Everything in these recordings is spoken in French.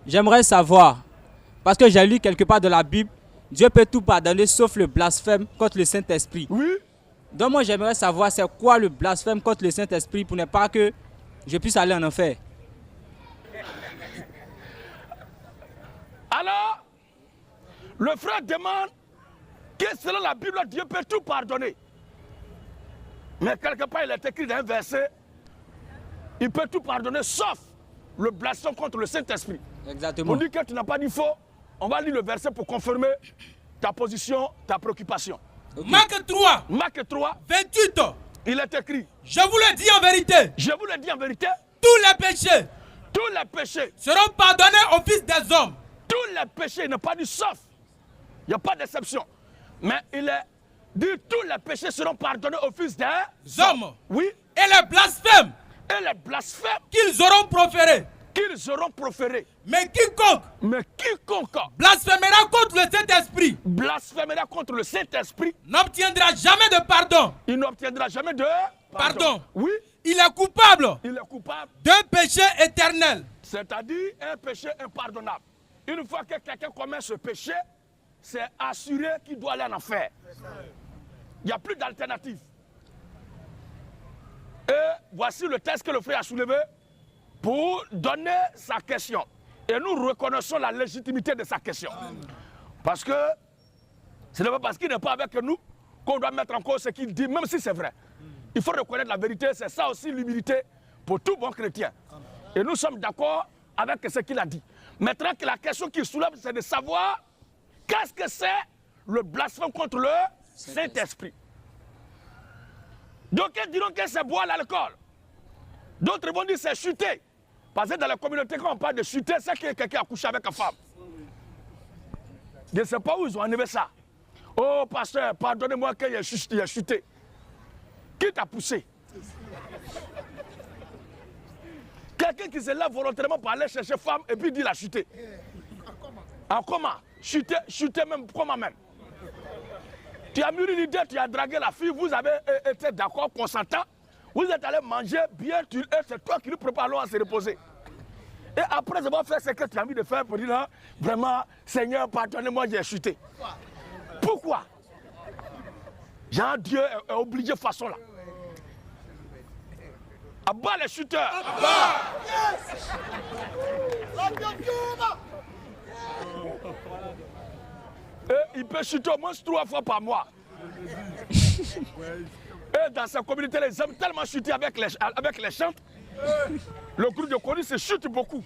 J'aimerais savoir, parce que j'ai lu quelque part dans la Bible, Dieu peut tout pardonner sauf le blasphème contre le Saint-Esprit. Oui. Donc moi j'aimerais savoir c'est quoi le blasphème contre le Saint-Esprit pour ne pas que je puisse aller en enfer. Alors, le frère demande que selon la Bible, Dieu peut tout pardonner. Mais quelque part, il est écrit dans un verset, il peut tout pardonner sauf le blasphème contre le Saint-Esprit. Exactement. On dit que tu n'as pas dit faux, on va lire le verset pour confirmer ta position, ta préoccupation. Okay. Marc 3. Marc 3. 28. Il est écrit. Je vous le dis en vérité. Je vous le dis en vérité. Tous les péchés. Tous les péchés. Seront pardonnés au Fils des hommes. Tous les péchés, il n'a pas dit sauf. Il n'y a pas d'exception. Mais il est dit tous les péchés seront pardonnés au Fils des hommes. Oui. Et les blasphèmes. Et les blasphèmes. Qu'ils auront proférés. Qu'ils auront proférés. Mais quiconque blasphémera contre le Saint-Esprit, blasphémera contre le Saint-Esprit, n'obtiendra jamais de pardon. Il n'obtiendra jamais de pardon. Oui. Il est coupable. Il est coupable d'un péché éternel. C'est-à-dire un péché impardonnable. Une fois que quelqu'un commet ce péché, c'est assuré qu'il doit aller en enfer. Il n'y a plus d'alternative. Et voici le texte que le frère a soulevé pour donner sa question. Et nous reconnaissons la légitimité de sa question. Parce que ce n'est pas parce qu'il n'est pas avec nous qu'on doit mettre en cause ce qu'il dit, même si c'est vrai. Il faut reconnaître la vérité, c'est ça aussi l'humilité pour tout bon chrétien. Et nous sommes d'accord avec ce qu'il a dit. Maintenant, la question qu'il soulève, c'est de savoir qu'est-ce que c'est le blasphème contre le Saint-Esprit. Donc, ils diront que c'est boire l'alcool. D'autres vont dire que c'est chuter. Parce que dans la communauté, quand on parle de chuter, c'est que quelqu'un a couché avec une femme. Je ne sais pas où ils ont enlevé ça. Oh, pasteur, pardonnez-moi qu'il a chuté. Qui t'a poussé? Quelqu'un qui se lève volontairement pour aller chercher femme et puis dit il a chuté. En comment? Chuter même, comment même? Tu as mûri l'idée, tu as dragué la fille, vous avez été d'accord, consentant. Vous êtes allé manger bien, c'est toi qui nous prépares à se reposer. Et après avoir fait ce que tu as envie de faire pour dire là, vraiment, Seigneur, pardonnez-moi, j'ai chuté. Pourquoi? Jean Dieu est obligé de façon là. Abat les chuteurs. Et il peut chuter au moins 3 fois par mois. Et dans sa communauté, les hommes tellement chuter avec les chantes. Le groupe de Corinth se chute beaucoup.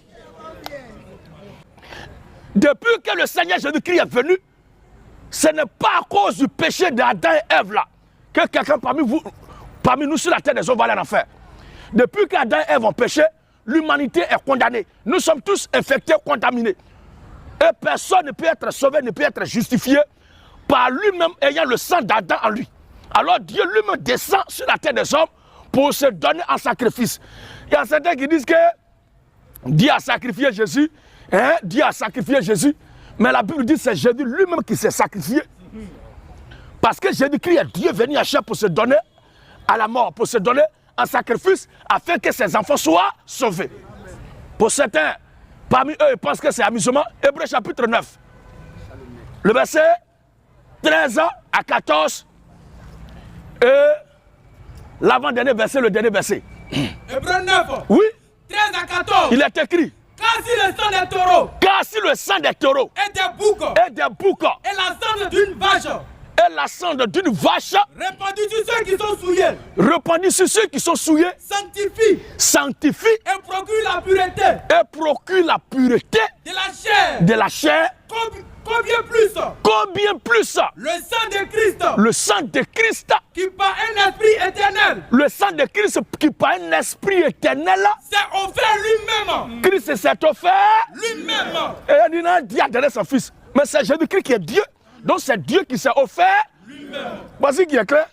Depuis que le Seigneur Jésus-Christ est venu, ce n'est pas à cause du péché d'Adam et Ève là que quelqu'un parmi nous sur la terre des hommes va aller en enfer. Depuis qu'Adam et Ève ont péché, l'humanité est condamnée. Nous sommes tous infectés, contaminés. Et personne ne peut être sauvé, ne peut être justifié par lui-même ayant le sang d'Adam en lui. Alors Dieu lui-même descend sur la terre des hommes pour se donner en sacrifice. Il y a certains qui disent que Dieu a sacrifié Jésus, hein? Dieu a sacrifié Jésus, mais la Bible dit que c'est Jésus lui-même qui s'est sacrifié. Parce que Jésus-Christ est Dieu venu à chair pour se donner à la mort, pour se donner en sacrifice afin que ses enfants soient sauvés. Pour certains, parmi eux, ils pensent que c'est amusement. Hébreux chapitre 9, le verset 13 à 14 et l'avant-dernier verset, le dernier verset. Hébreux 9. Oui. 13 à 14. Il est écrit. Car si le sang des taureaux. Car si le sang des taureaux. Et des boucs. Et des boucs. Et la cendre d'une vache. Et la cendre d'une vache. Répandue sur ceux qui sont souillés. Répandue sur ceux qui sont souillés. Sanctifie. Sanctifie. Et procure la pureté. Et procure la pureté. De la chair. De la chair. Combien plus? Combien plus? Le sang de Christ. Le sang de Christ. Qui par un esprit éternel. Le sang de Christ qui par un esprit éternel. S'est offert lui-même. Christ s'est offert lui-même. Et il a dit à donner son fils. Mais c'est Jésus-Christ qui est Dieu. Donc c'est Dieu qui s'est offert lui-même. Voici qui est clair.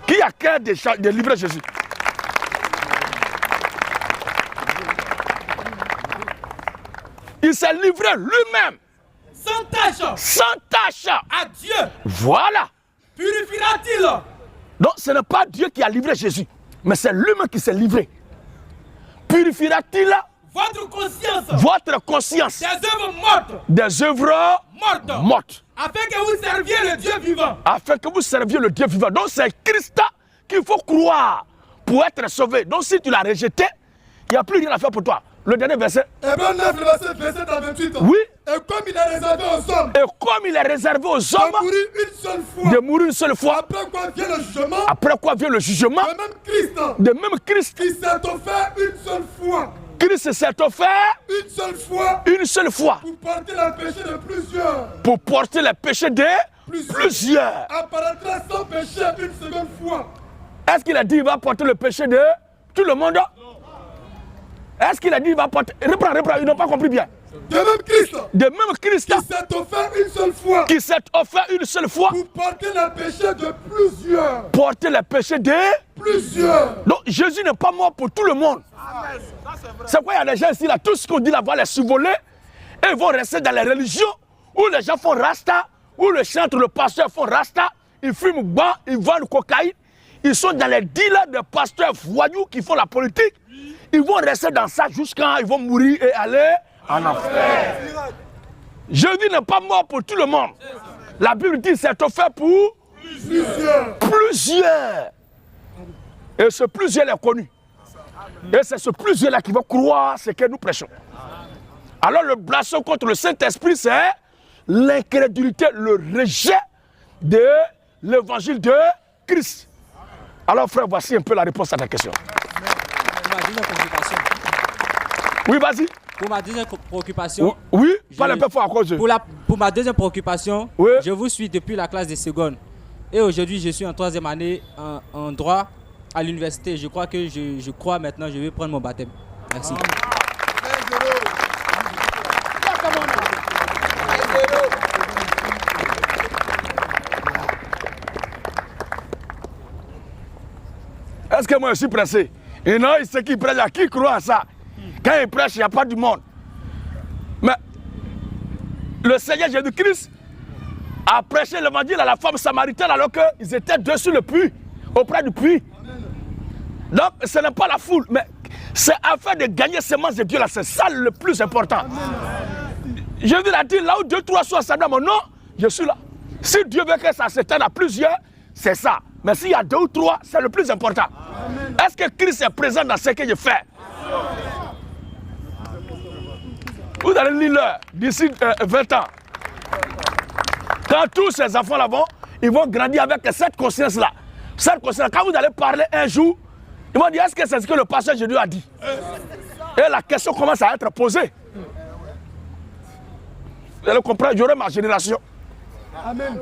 Qui a cœur de livrer Jésus? Il s'est livré lui-même. Sans tâche. Sans tâche. À Dieu. Voilà. Purifiera-t-il? Donc ce n'est pas Dieu qui a livré Jésus, mais c'est lui-même qui s'est livré. Purifiera-t-il votre conscience des œuvres mortes, des œuvres mortes, afin que vous serviez le Dieu vivant. Afin que vous serviez le Dieu vivant. Donc c'est Christ qu'il faut croire pour être sauvé. Donc si tu l'as rejeté, il n'y a plus rien à faire pour toi. Le dernier verset. Hébreux 9, le verset 27 à 28. Oui. Et comme il est réservé aux hommes. Et comme il est réservé aux hommes. De mourir une seule fois. De mourir une seule fois. Après quoi vient le jugement. Après quoi vient le jugement. De même Christ. Qui s'est offert une seule fois. Christ s'est offert. Une seule fois. Une seule fois. Pour porter les péchés de plusieurs. Pour porter les péchés de plusieurs. Apparaîtra sans péché une seconde fois. Est-ce qu'il a dit qu'il va porter le péché de tout le monde? Est-ce qu'il a dit qu'il va porter... Reprends, ils n'ont pas compris bien. De même Christ. De même Christ. Qui s'est offert une seule fois. Qui s'est offert une seule fois. Pour porter les péchés de plusieurs. Porter les péchés de plusieurs. Donc Jésus n'est pas mort pour tout le monde. C'est pourquoi il y a des gens ici, là, tout ce qu'on dit là, va les survoler. Et ils vont rester dans les religions où les gens font rasta, où le chantre, le pasteur font rasta, ils fument bois, ils vendent cocaïne. Ils sont dans les deals de pasteurs voyous qui font la politique. Ils vont rester dans ça jusqu'à ils vont mourir et aller en enfer. Jésus n'est pas mort pour tout le monde. La Bible dit c'est offert pour plusieurs. Et ce plusieurs est connu. Et c'est ce plusieurs-là qui va croire ce que nous prêchons. Alors le blasphème contre le Saint-Esprit, c'est l'incrédulité, le rejet de l'évangile de Christ. Alors frère, voici un peu la réponse à ta question. Pour ma deuxième préoccupation. Oui, vas-y. Pour ma deuxième préoccupation. Oui, parle un peu fort à cause de... Pour ma deuxième préoccupation, oui. Je vous suis depuis la classe de seconde. Et aujourd'hui, je suis en troisième année en droit à l'université. Je crois que je crois maintenant, je vais prendre mon baptême. Merci. Est-ce que moi je suis pressé? Et non, ceux qui prêchent, qui croient à ça? Quand ils prêchent, il n'y a pas du monde. Mais le Seigneur Jésus-Christ a prêché l'évangile à la femme samaritaine alors qu'ils étaient dessus le puits, auprès du puits. Donc ce n'est pas la foule, mais c'est afin de gagner sémence de Dieu là, c'est ça le plus important. Jésus a dit, là où 2, 3 sont assemblés à mon nom, je suis là. Si Dieu veut que ça s'éteigne à plusieurs, c'est ça. Mais s'il y a 2 ou 3, c'est le plus important. Est-ce que Christ est présent dans ce que je fais? Vous allez lire l'heure d'ici 20 ans. Quand tous ces enfants là-bas, ils vont grandir avec cette conscience-là. Cette conscience, quand vous allez parler un jour, ils vont dire, est-ce que c'est ce que le pasteur Jésus a dit? Et la question commence à être posée. Vous allez comprendre, j'aurai ma génération. Amen.